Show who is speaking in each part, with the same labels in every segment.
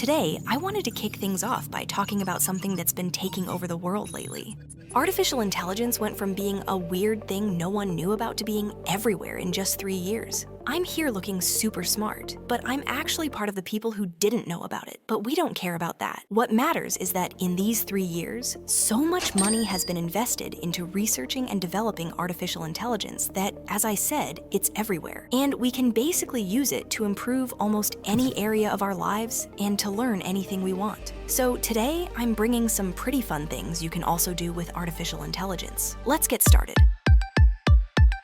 Speaker 1: Today, I wanted to kick things off by talking about something that's been taking over the world lately. Artificial intelligence went from being a weird thing no one knew about to being everywhere in just 3 years. I'm here looking super smart, but I'm actually part of the people who didn't know about it, but we don't care about that. What matters is that in these 3 years, so much money has been invested into researching and developing artificial intelligence that, as I said, it's everywhere. And we can basically use it to improve almost any area of our lives and to learn anything we want. So today, I'm bringing some pretty fun things you can also do with artificial intelligence. Let's get started.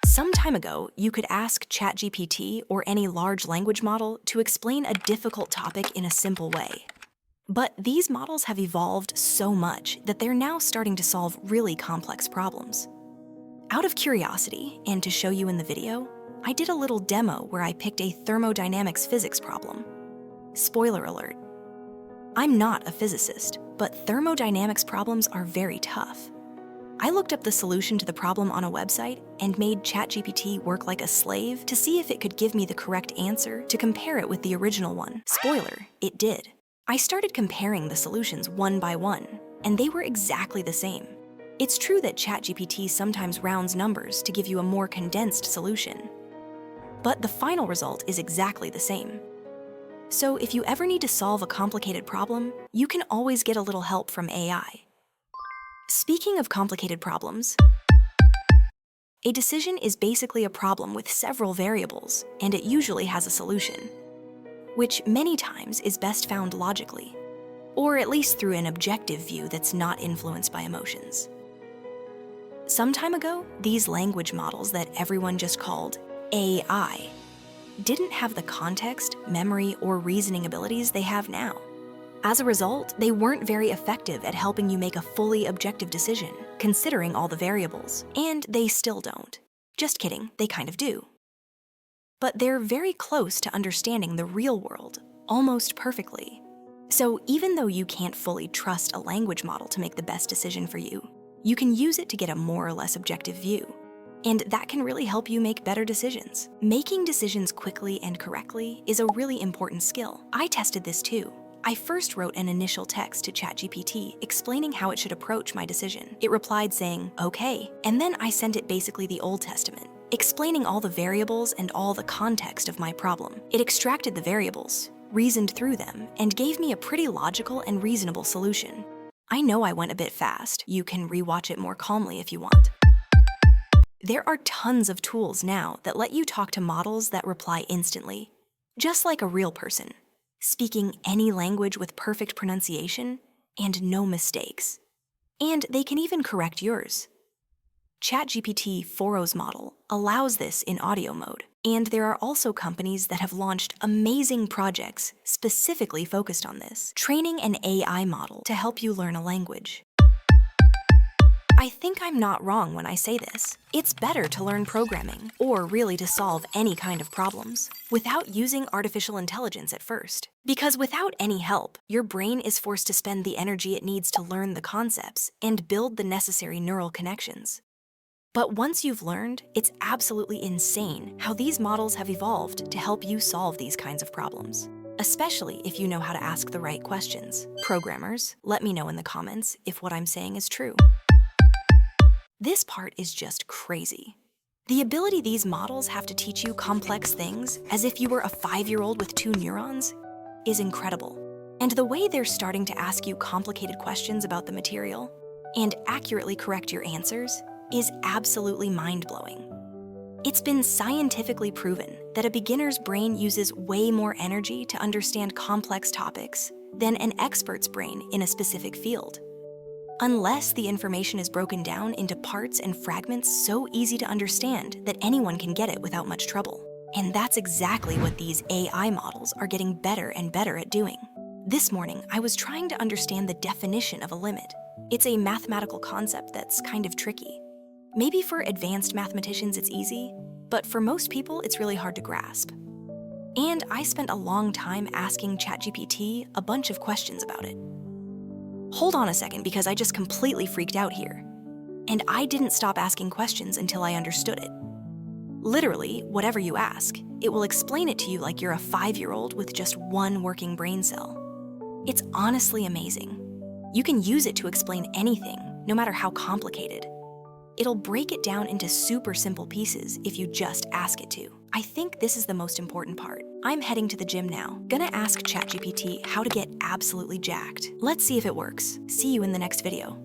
Speaker 1: Some time ago, you could ask ChatGPT or any large language model to explain a difficult topic in a simple way. But these models have evolved so much that they're now starting to solve really complex problems. Out of curiosity, and to show you in the video, I did a little demo where I picked a thermodynamics physics problem. Spoiler alert. I'm not a physicist, but thermodynamics problems are very tough. I looked up the solution to the problem on a website and made ChatGPT work like a slave to see if it could give me the correct answer to compare it with the original one. Spoiler, it did. I started comparing the solutions one by one, and they were exactly the same. It's true that ChatGPT sometimes rounds numbers to give you a more condensed solution, but the final result is exactly the same. So if you ever need to solve a complicated problem, you can always get a little help from AI. Speaking of complicated problems, a decision is basically a problem with several variables, and it usually has a solution, which many times is best found logically, or at least through an objective view that's not influenced by emotions. Some time ago, these language models that everyone just called AI didn't have the context, memory, or reasoning abilities they have now. As a result, they weren't very effective at helping you make a fully objective decision, considering all the variables. And they still don't. Just kidding, they kind of do. But they're very close to understanding the real world, almost perfectly. So even though you can't fully trust a language model to make the best decision for you, you can use it to get a more or less objective view. And that can really help you make better decisions. Making decisions quickly and correctly is a really important skill. I tested this too. I first wrote an initial text to ChatGPT explaining how it should approach my decision. It replied saying, okay, and then I sent it basically the Old Testament, explaining all the variables and all the context of my problem. It extracted the variables, reasoned through them, and gave me a pretty logical and reasonable solution. I know I went a bit fast. You can rewatch it more calmly if you want. There are tons of tools now that let you talk to models that reply instantly, just like a real person, speaking any language with perfect pronunciation and no mistakes. And they can even correct yours. ChatGPT 4o's model allows this in audio mode, and there are also companies that have launched amazing projects specifically focused on this, training an AI model to help you learn a language. I think I'm not wrong when I say this. It's better to learn programming, or really to solve any kind of problems, without using artificial intelligence at first. Because without any help, your brain is forced to spend the energy it needs to learn the concepts and build the necessary neural connections. But once you've learned, it's absolutely insane how these models have evolved to help you solve these kinds of problems, especially if you know how to ask the right questions. Programmers, let me know in the comments if what I'm saying is true. This part is just crazy. The ability these models have to teach you complex things as if you were a 5-year-old with 2 neurons is incredible. And the way they're starting to ask you complicated questions about the material and accurately correct your answers is absolutely mind-blowing. It's been scientifically proven that a beginner's brain uses way more energy to understand complex topics than an expert's brain in a specific field. Unless the information is broken down into parts and fragments so easy to understand that anyone can get it without much trouble. And that's exactly what these AI models are getting better and better at doing. This morning, I was trying to understand the definition of a limit. It's a mathematical concept that's kind of tricky. Maybe for advanced mathematicians it's easy, but for most people it's really hard to grasp. And I spent a long time asking ChatGPT a bunch of questions about it. Hold on a second, because I just completely freaked out here. And I didn't stop asking questions until I understood it. Literally, whatever you ask, it will explain it to you like you're a 5-year-old with just one working brain cell. It's honestly amazing. You can use it to explain anything, no matter how complicated. It'll break it down into super simple pieces if you just ask it to. I think this is the most important part. I'm heading to the gym now. Gonna ask ChatGPT how to get absolutely jacked. Let's see if it works. See you in the next video.